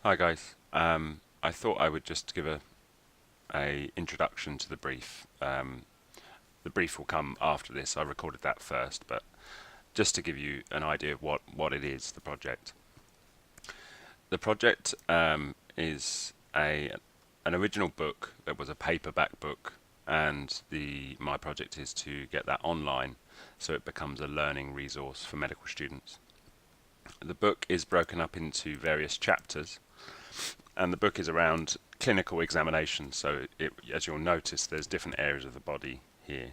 Hi guys. I thought I would just give a introduction to the brief. The brief will come after this. I recorded that first, but just to give you an idea of what it is, the project. The project is an original book that was a paperback book, and my project is to get that online so it becomes a learning resource for medical students. The book is broken up into various chapters, and the book is around clinical examination. So as you'll notice, there's different areas of the body here.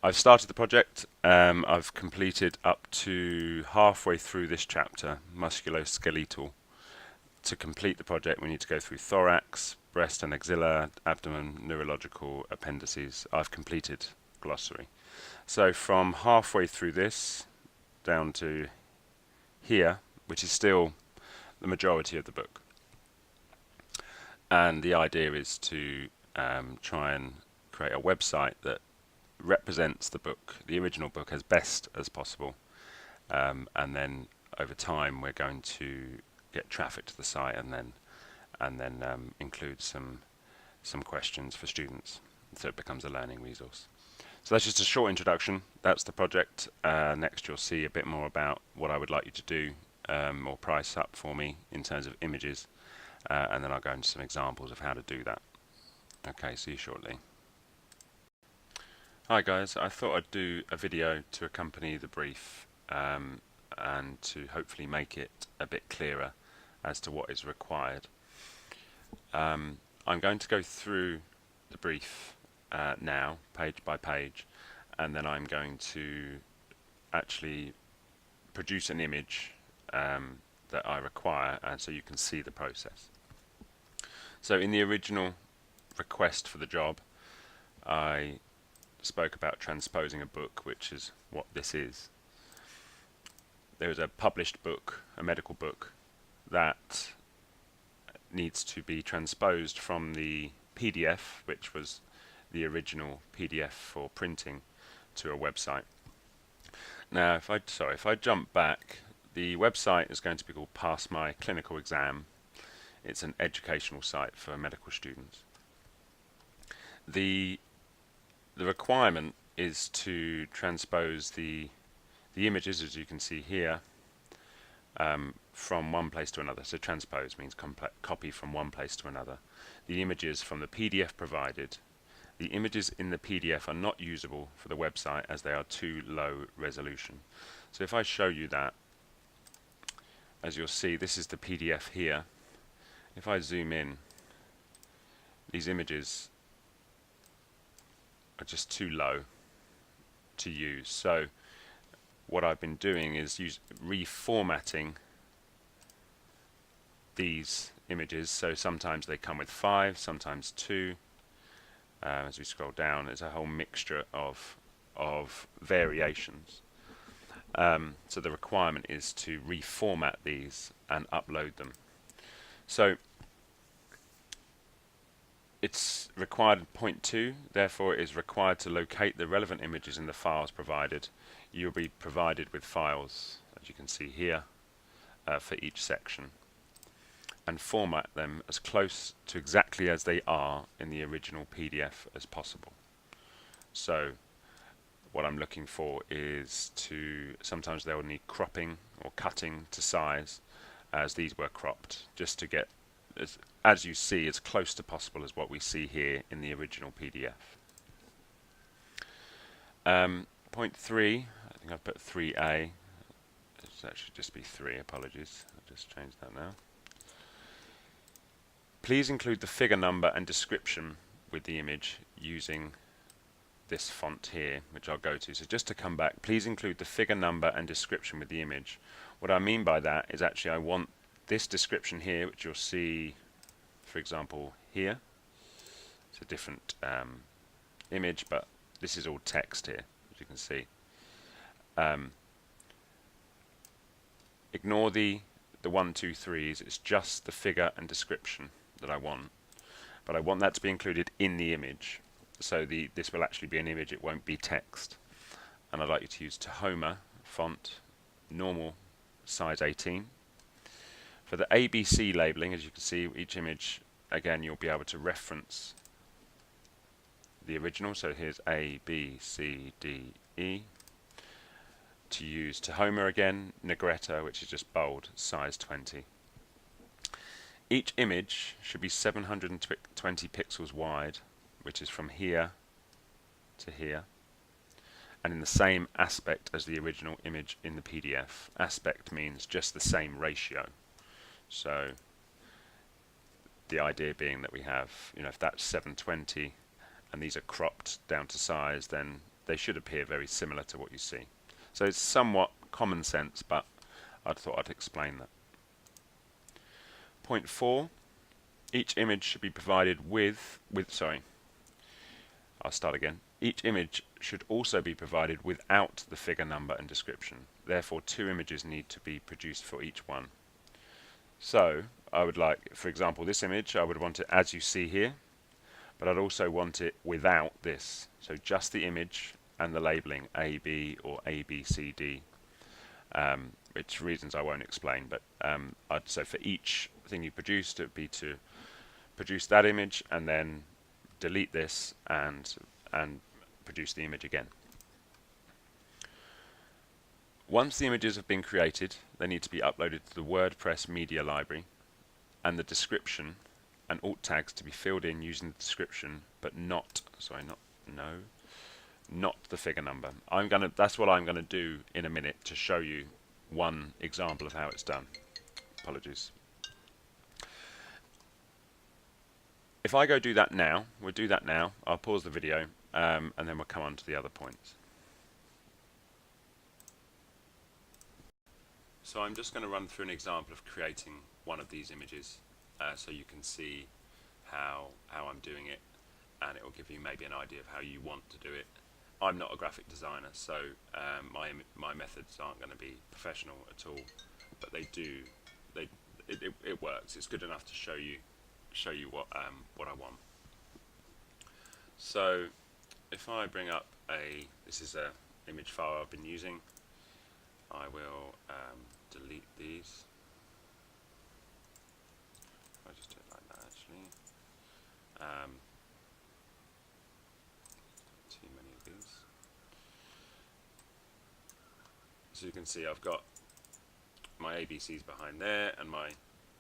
I've started the project. I've completed up to halfway through this chapter, musculoskeletal. To complete the project, we need to go through thorax, breast and axilla, abdomen, neurological, appendices. I've completed glossary. So from halfway through this down to here, which is still the majority of the book. And the idea is to try and create a website that represents the book, the original book, as best as possible. And then over time, we're going to get traffic to the site, and then include some questions for students, so it becomes a learning resource. So that's just a short introduction. That's the project. Next, you'll see a bit more about what I would like you to do or price up for me in terms of images. And then I'll go into some examples of how to do that. Okay, see you shortly. Hi guys, I thought I'd do a video to accompany the brief and to hopefully make it a bit clearer as to what is required. I'm going to go through the brief now, page by page, and then I'm going to actually produce an image that I require, and so you can see the process. So in the original request for the job, I spoke about transposing a book, which is what this is. There is a published book, a medical book, that needs to be transposed from the PDF, which was the original PDF for printing, to a website. Now, if I jump back, the website is going to be called Pass My Clinical Exam. It's an educational site for medical students. The requirement is to transpose the images, as you can see here, from one place to another. So transpose means copy from one place to another. The images from the PDF provided. The images in the PDF are not usable for the website as they are too low resolution. So if I show you that, as you'll see, this is the PDF here. If I zoom in, these images are just too low to use. So what I've been doing is reformatting these images. So sometimes they come with 5, sometimes 2. As we scroll down, there's a whole mixture of variations. So the requirement is to reformat these and upload them. So it's required point 2, therefore it is required to locate the relevant images in the files provided. You'll be provided with files, as you can see here, for each section, and format them as close to exactly as they are in the original PDF as possible. So what I'm looking for is sometimes they'll need cropping or cutting to size, as these were cropped, just to get, as you see, as close to possible as what we see here in the original PDF. Point 3, I think I've put 3A. That should just be 3, apologies. I'll just change that now. Please include the figure number and description with the image using this font here, which I'll go to. So just to come back, please include the figure number and description with the image. What I mean by that is actually I want this description here, which you'll see, for example, here. It's a different image, but this is all text here, as you can see. Ignore the 1, 2, 3s. It's just the figure and description that I want, but I want that to be included in the image. So this will actually be an image, it won't be text. And I'd like you to use Tahoma font, normal, size 18. For the ABC labeling, as you can see, each image, again, you'll be able to reference the original. So here's A, B, C, D, E. To use to Homer again, Negretta, which is just bold, size 20. Each image should be 720 pixels wide, which is from here to here, and in the same aspect as the original image in the PDF. Aspect means just the same ratio. So the idea being that we have, if that's 720 and these are cropped down to size, then they should appear very similar to what you see. So it's somewhat common sense, but I thought I'd explain that. Point 4, each image should be provided with I'll start again. Each image should also be provided without the figure number and description. Therefore, 2 images need to be produced for each one. So I would like, for example, this image, I would want it as you see here, but I'd also want it without this. So just the image and the labeling A, B or A, B, C, D, which reasons I won't explain, but so for each thing you produced, it would be to produce that image and then delete this and produce the image again. Once the images have been created, they need to be uploaded to the WordPress media library, and the description and alt tags to be filled in using the description, but not the figure number. That's what I'm gonna do in a minute to show you one example of how it's done. Apologies. If I go do that now, we'll do that now. I'll pause the video and then we'll come on to the other points. So I'm just going to run through an example of creating one of these images so you can see how I'm doing it, and it will give you maybe an idea of how you want to do it. I'm not a graphic designer, so my methods aren't going to be professional at all, but it works. It's good enough to show you what I want. So if I bring up this is a image file I've been using. I will delete these. I'll just do it like that actually. Too many of these. So you can see I've got my ABCs behind there and my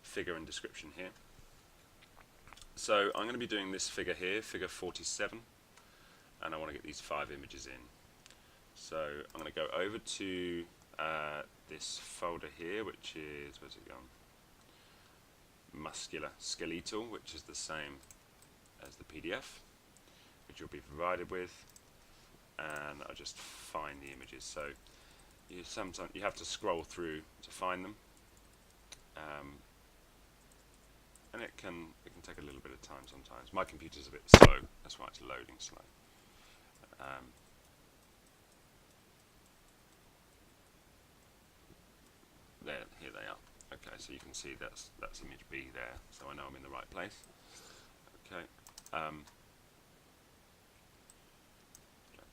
figure and description here. So I'm going to be doing this figure here, figure 47, and I want to get these 5 images in. So I'm going to go over to this folder here, which is, where's it gone? Skeletal, which is the same as the PDF, which you'll be provided with, and I'll just find the images. So sometimes you have to scroll through to find them, and it can take a little bit of time sometimes. My computer's a bit slow, that's why it's loading slow. Here they are. Okay, so you can see that's image B there, so I know I'm in the right place. Okay, drag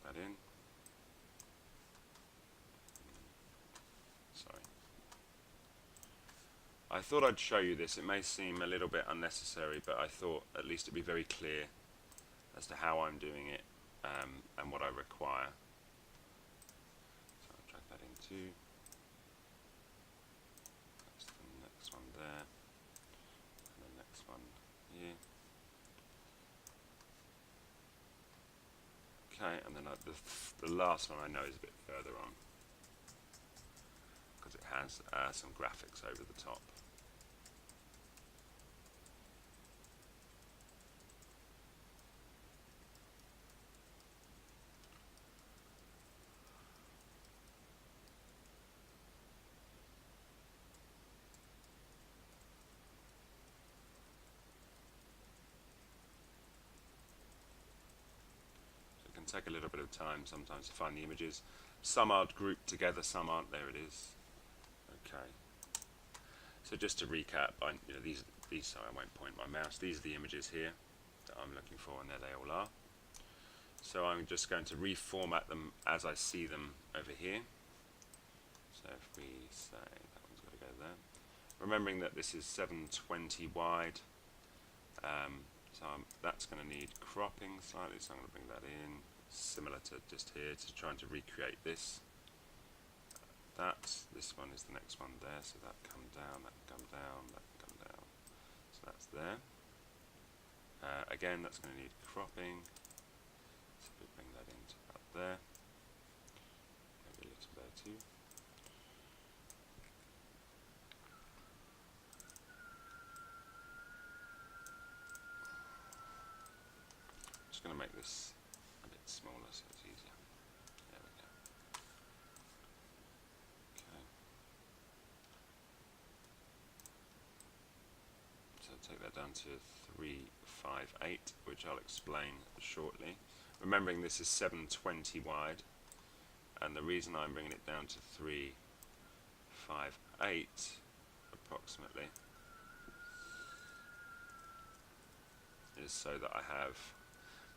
that in. Sorry. I thought I'd show you this. It may seem a little bit unnecessary, but I thought at least it'd be very clear as to how I'm doing it and what I require. So I'll drag that in too. There, and the next one here. Okay, and then the last one I know is a bit further on because it has some graphics over the top. Take a little bit of time sometimes to find the images. Some are grouped together, some aren't. There it is. Okay. So just to recap, these. Sorry, I won't point my mouse. These are the images here that I'm looking for, and there they all are. So I'm just going to reformat them as I see them over here. So if we say that one's got to go there, remembering that this is 720 wide, so that's going to need cropping slightly, so I'm going to bring that in, similar to just here, to trying to recreate this. This one is the next one there, so that can come down, that can come down, that can come down. So that's there. Again, that's going to need cropping, so we bring that into up there, maybe a little there too. Just going to make this a bit smaller so it's easier. There we go. Okay. So take that down to 358, which I'll explain shortly. Remembering this is 720 wide, and the reason I'm bringing it down to 358 approximately is so that I have,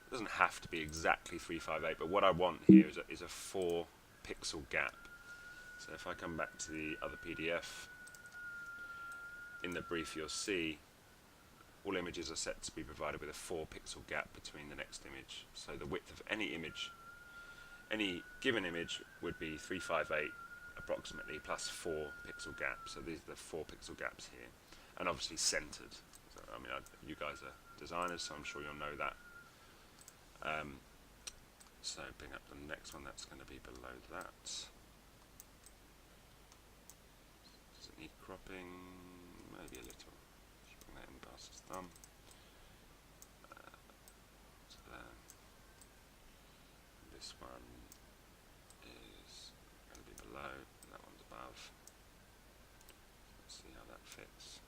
it doesn't have to be exactly 358, but what I want here is a 4 pixel gap. So if I come back to the other PDF, in the brief you'll see all images are set to be provided with a 4 pixel gap between the next image. So the width of any image, any given image, would be 358 approximately plus 4 pixel gaps. So these are the 4 pixel gaps here, and obviously centered. So, I mean, you guys are designers, so I'm sure you'll know that. So bring up the next one, that's going to be below that. Does it need cropping? Maybe a little. Just bring that in past his thumb. So there. This one is going to be below, and that one's above. Let's see how that fits.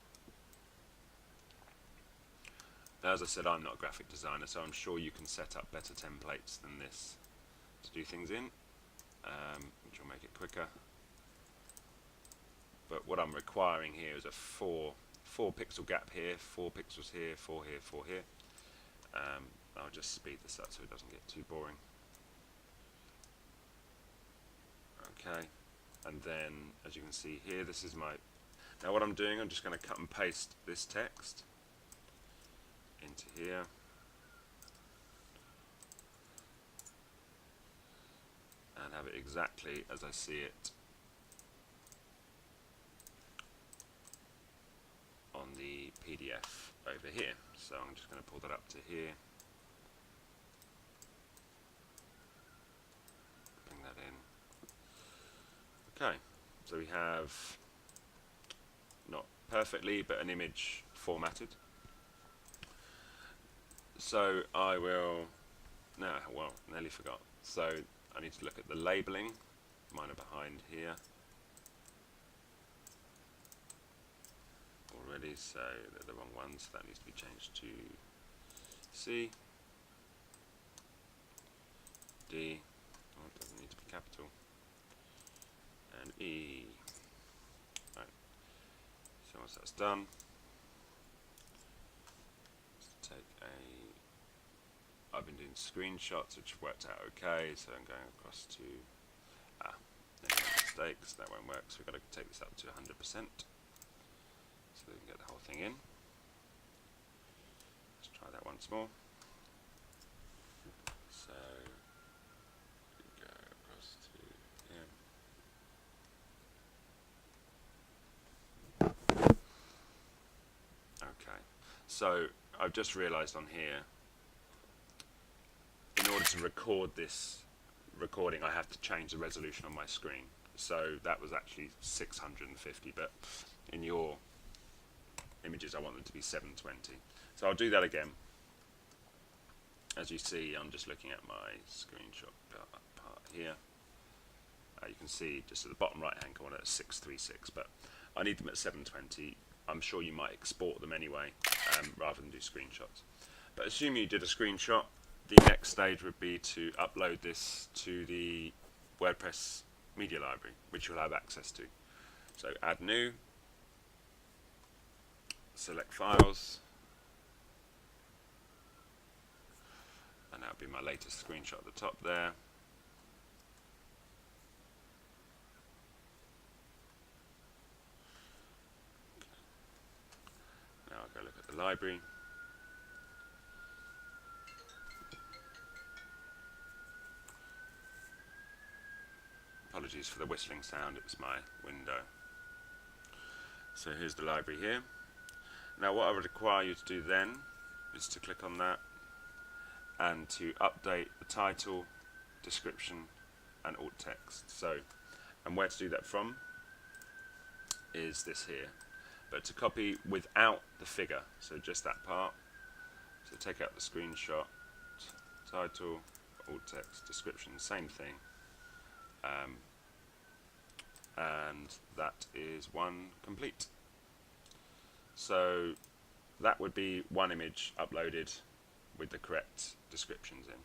Now, as I said, I'm not a graphic designer, so I'm sure you can set up better templates than this to do things in, which will make it quicker. But what I'm requiring here is a 4 pixel gap here, 4 pixels here, 4 here, 4 here. I'll just speed this up so it doesn't get too boring. Okay, and then as you can see here, this is my, now what I'm doing, I'm just going to cut and paste this text into here. And have it exactly as I see it on the PDF over here. So I'm just going to pull that up to here. Bring that in. Okay, so we have, not perfectly, but an image formatted. So I will, no, well, nearly forgot. So I need to look at the labeling. Mine are behind here already, so they're the wrong ones. That needs to be changed to C, D, oh, it doesn't need to be capital, and E. Right. So once that's done, let's take I've been doing screenshots which worked out okay, so I'm going across to, mistakes, that won't work, so we've got to take this up to 100%, so we can get the whole thing in. Let's try that once more. So, we go across to here. Okay, so I've just realised on here, in order to record this recording, I have to change the resolution on my screen. So that was actually 650, but in your images I want them to be 720. So I'll do that again. As you see, I'm just looking at my screenshot part here. You can see just at the bottom right hand corner at 636, but I need them at 720. I'm sure you might export them anyway, rather than do screenshots. But assume you did a screenshot, the next stage would be to upload this to the WordPress media library, which you'll have access to. So add new, select files, and that'll be my latest screenshot at the top there. go look at the library. Apologies for the whistling sound, it's my window. So here's the library here. Now what I would require you to do then is to click on that and to update the title, description and alt text. So, and where to do that from is this here. But to copy without the figure, so just that part. So take out the screenshot, title, alt text, description, same thing. And that is one complete. So that would be one image uploaded with the correct descriptions in.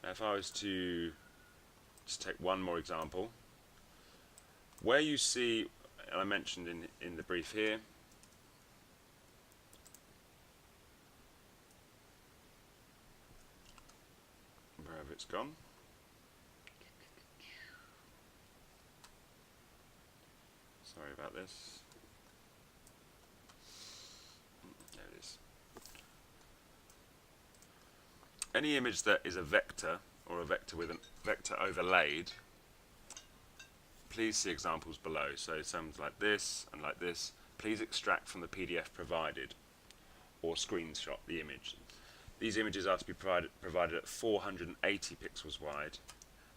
Now if I was to just take one more example, where you see, and I mentioned in the brief here, wherever it's gone, sorry about this. There it is. Any image that is a vector, or a vector with a vector overlaid, please see examples below. So some like this and like this, please extract from the PDF provided or screenshot the image. These images are to be provided at 480 pixels wide,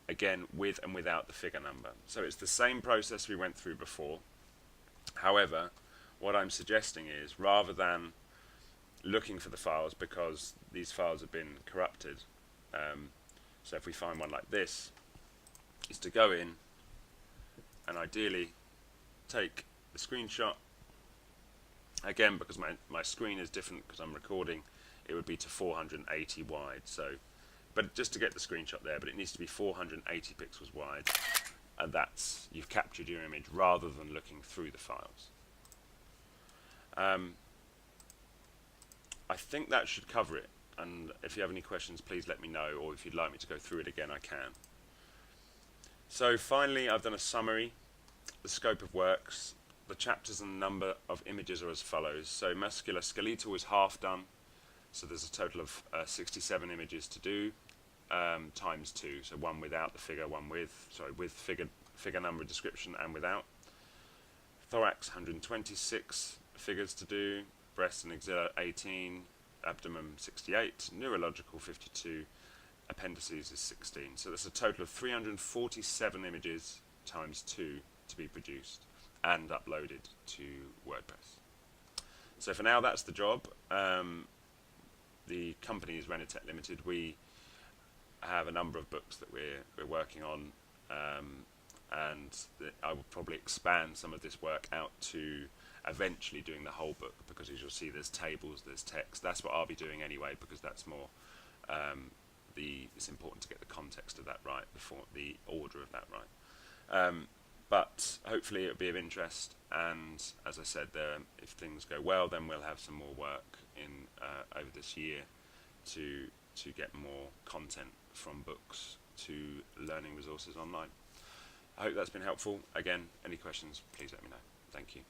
again with and without the figure number. So it's the same process we went through before. However, what I'm suggesting is, rather than looking for the files because these files have been corrupted, so if we find one like this, is to go in and ideally take the screenshot. Again, because my screen is different because I'm recording, it would be to 480 wide. So, but just to get the screenshot there, but it needs to be 480 pixels wide, and that's, you've captured your image rather than looking through the files. I think that should cover it, and if you have any questions please let me know, or if you'd like me to go through it again I can. So finally I've done a summary, the scope of works, the chapters and number of images are as follows. So musculoskeletal is half done, so there's a total of 67 images to do, times 2, so one without the figure, one with, sorry, with figure number description and without. Thorax 126 figures to do, breast and axilla 18, abdomen 68, neurological 52, appendices is 16. So that's a total of 347 images times 2 to be produced and uploaded to WordPress. So for now that's the job. The company is Renatech Limited. We have a number of books that we're working on, and I will probably expand some of this work out to eventually doing the whole book, because as you'll see there's tables, there's text. That's what I'll be doing anyway, because that's more it's important to get the context of that right, before the order of that right. But hopefully it'll be of interest, and as I said, if things go well then we'll have some more work in over this year to get more content from books to learning resources online. I hope that's been helpful. Again, any questions please let me know. Thank you.